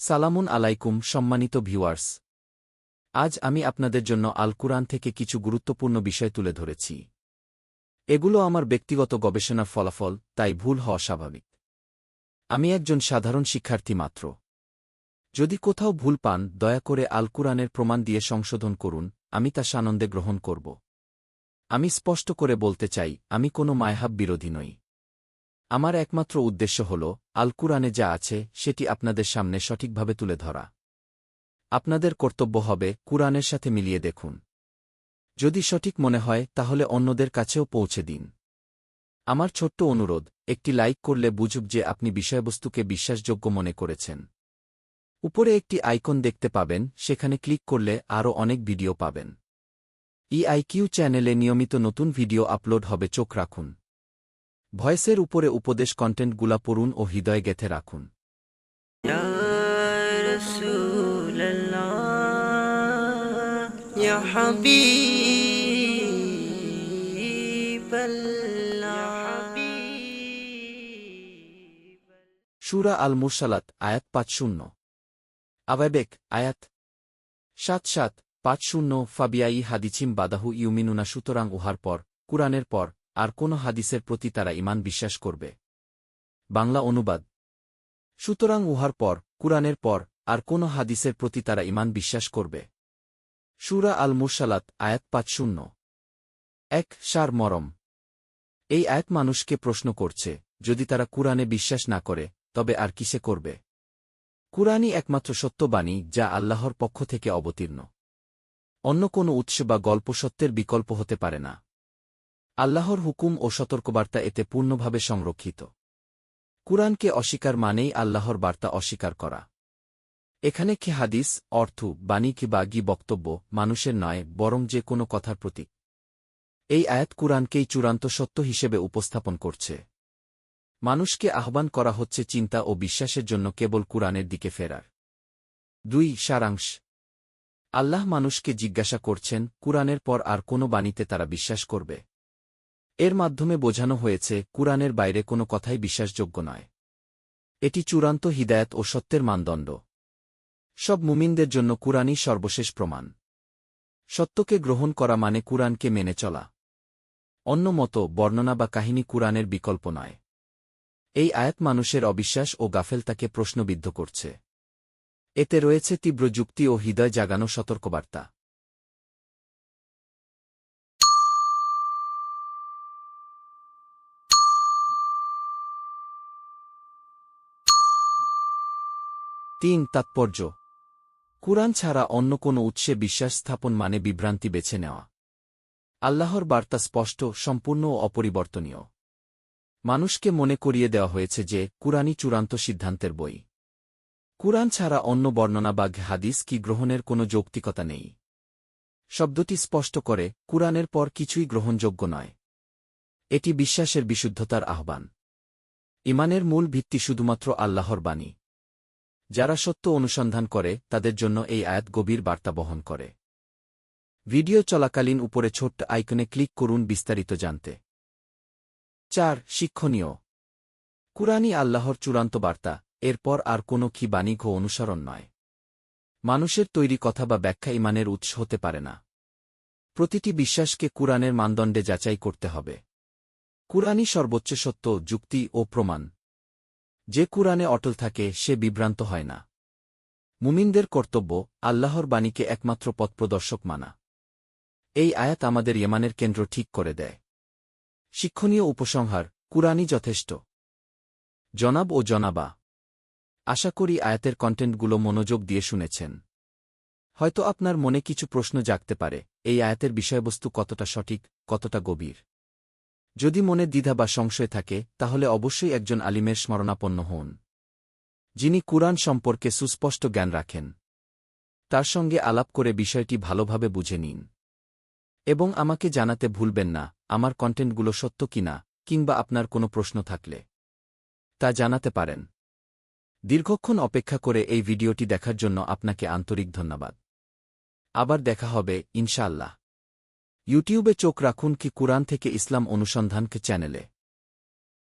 সালামুন আলাইকুম সম্মানিত ভিউয়ার্স। আজ আমি আপনাদের জন্য আল কুরআন থেকে কিছু গুরুত্বপূর্ণ বিষয় তুলে ধরেছি। এগুলো আমার ব্যক্তিগত গবেষণার ফলাফল, তাই ভুল হওয়া স্বাভাবিক। আমি একজন সাধারণ শিক্ষার্থী মাত্র। যদি কোথাও ভুল পান, দয়া করে আল কুরআনের প্রমাণ দিয়ে সংশোধন করুন, আমি তা সানন্দে গ্রহণ করব। আমি স্পষ্ট করে বলতে চাই, আমি কোনো মায়হাব বিরোধী নই। আমার একমাত্র উদ্দেশ্য হল আল কুরআনে যা আছে সেটি আপনাদের সামনে সঠিকভাবে তুলে ধরা। আপনাদের কর্তব্য হবে কুরআনের সাথে মিলিয়ে দেখুন। যদি সঠিক মনে হয় তাহলে অন্যদের কাছেও পৌঁছে দিন। আমার ছোট্ট অনুরোধ, একটি লাইক করলে বুঝব যে আপনি বিষয়বস্তুকে বিশ্বাসযোগ্য মনে করেছেন। উপরে একটি আইকন দেখতে পাবেন, সেখানে ক্লিক করলে আরও অনেক ভিডিও পাবেন। ইআইকিউ চ্যানেলে নিয়মিত নতুন ভিডিও আপলোড হবে, চোখ রাখুন। ভয়েসের উপরে উপদেশ কন্টেন্টগুলা পড়ুন ও হৃদয়ে গেঁথে রাখুন। ইয়া রাসূলুল্লাহ, ইয়া হাবিবাল্লাহ। সূরা আল মুরসালাত আয়াত ৫০। আওয়াবেক আয়াত ৭৭৫০ ফাবিয়াই হাদিছিম বাদাহু ইউমিনুনা। সুতরাং উহার পর, কুরআনের পর আর কোন হাদিসের প্রতি তারা ঈমান বিশ্বাস করবে। বাংলা অনুবাদ। সুতরাং উহার পর, কুরআনের পর আর কোন হাদিসের প্রতি তারা ঈমান বিশ্বাস করবে। সূরা আল মুরসালাত আয়াত ৫০। এক সার মরম। এই আয়াত মানুষকে প্রশ্ন করছে, যদি তারা কুরআনে বিশ্বাস না করে, তবে আর কিসে করবে? কুরআনই একমাত্র সত্য বাণী, যা আল্লাহর পক্ষ থেকে অবতীর্ণ। অন্য কোনো উৎস বা গল্প সত্যের বিকল্প হতে পারে না। আল্লাহর হুকুম ও সতর্কবার্তা এতে পূর্ণভাবে সংরক্ষিত। কুরআনকে অস্বীকার মানেই আল্লাহর বার্তা অস্বীকার করা। এখানে কি হাদিস, অর্থ, বাণী কি বা গি বক্তব্য মানুষের নয়, বরং যে কোনো কথার প্রতীক। এই আয়াত কুরআনকেই চূড়ান্ত সত্য হিসেবে উপস্থাপন করছে। মানুষকে আহ্বান করা হচ্ছে চিন্তা ও বিশ্বাসের জন্য কেবল কুরআনের দিকে ফেরার। ২ সারাংশ। আল্লাহ মানুষকে জিজ্ঞাসা করছেন, কুরআনের পর আর কোনো বাণীতে তারা বিশ্বাস করবে? এর মাধ্যমে বোঝানো হয়েছে, কুরআনের বাইরে কোনো কথাই বিশ্বাসযোগ্য নয়। এটি চূড়ান্ত হিদায়াত ও সত্যের মানদণ্ড। সব মুমিনদের জন্য কুরআনই সর্বশেষ প্রমাণ। সত্যকে গ্রহণ করা মানে কুরআনকে মেনে চলা। অন্য মত, বর্ণনা বা কাহিনী কুরআনের বিকল্প নয়। এই আয়াত মানুষের অবিশ্বাস ও গাফেলতাকে প্রশ্নবিদ্ধ করছে। এতে রয়েছে তীব্র যুক্তি ও হৃদয় জাগানো সতর্কবার্তা। ৩ তাৎপর্য। কুরআন ছাড়া অন্য কোনো উৎসে বিশ্বাস স্থাপন মানে বিভ্রান্তি বেছে নেওয়া। আল্লাহর বার্তা স্পষ্ট, সম্পূর্ণ ও অপরিবর্তনীয়। মানুষকে মনে করিয়ে দেওয়া হয়েছে যে কুরআনই চূড়ান্ত সিদ্ধান্তের বই। কুরআন ছাড়া অন্য বর্ণনা বা হাদিস কি গ্রহণের কোনো যৌক্তিকতা নেই। শব্দটি স্পষ্ট করে, কুরআনের পর কিছুই গ্রহণযোগ্য নয়। এটি বিশ্বাসের বিশুদ্ধতার আহ্বান। ঈমানের মূল ভিত্তি শুধুমাত্র আল্লাহর বাণী। যারা সত্য অনুসন্ধান করে, তাদের জন্য এই আয়াত গভীর বার্তা বহন করে। ভিডিও চলাকালীন উপরে ছোট্ট আইকনে ক্লিক করুন বিস্তারিত জানতে। ৪ শিক্ষণীয়। কুরআনই আল্লাহর চূড়ান্ত বার্তা, এরপর আর কোনো কি বাণী ঘো অনুসরণ নয়। মানুষের তৈরি কথা বা ব্যাখ্যা ঈমানের উৎস হতে পারে না। প্রতিটি বিশ্বাসকে কুরআনের মানদণ্ডে যাচাই করতে হবে। কুরআনই সর্বোচ্চ সত্য, যুক্তি ও প্রমাণ। যে কুরআনে অটল থাকে সে বিভ্রান্ত হয় না। মুমিনদের কর্তব্য, আল্লাহর বাণীকে একমাত্র পথপ্রদর্শক মানা। এই আয়াত আমাদের ঈমানের কেন্দ্র ঠিক করে দেয়। শিক্ষণীয় উপসংহার, কুরআনই যথেষ্ট। জনাব ও জনাবা, আশা করি আয়াতের কন্টেন্টগুলো মনোযোগ দিয়ে শুনেছেন। হয়তো আপনার মনে কিছু প্রশ্ন জাগতে পারে, এই আয়াতের বিষয়বস্তু কতটা সঠিক, কতটা গভীর। যদি মনে দ্বিধা বা সংশয় থাকে, তাহলে অবশ্যই একজন আলিমের স্মরণাপন্ন হন, যিনি কুরআন সম্পর্কে সুস্পষ্ট জ্ঞান রাখেন। তার সঙ্গে আলাপ করে বিষয়টি ভালোভাবে বুঝে নিন। এবং আমাকে জানাতে ভুলবেন না, আমার কন্টেন্টগুলো সত্য কিনা, কিংবা আপনার কোনো প্রশ্ন থাকলে তা জানাতে পারেন। দীর্ঘক্ষণ অপেক্ষা করে এই ভিডিওটি দেখার জন্য আপনাকে আন্তরিক ধন্যবাদ। আবার দেখা হবে ইনশাআল্লাহ। ইউটিউবে চোখ রাখুন কি কুরআন থেকে ইসলাম অনুসন্ধান চ্যানেলে।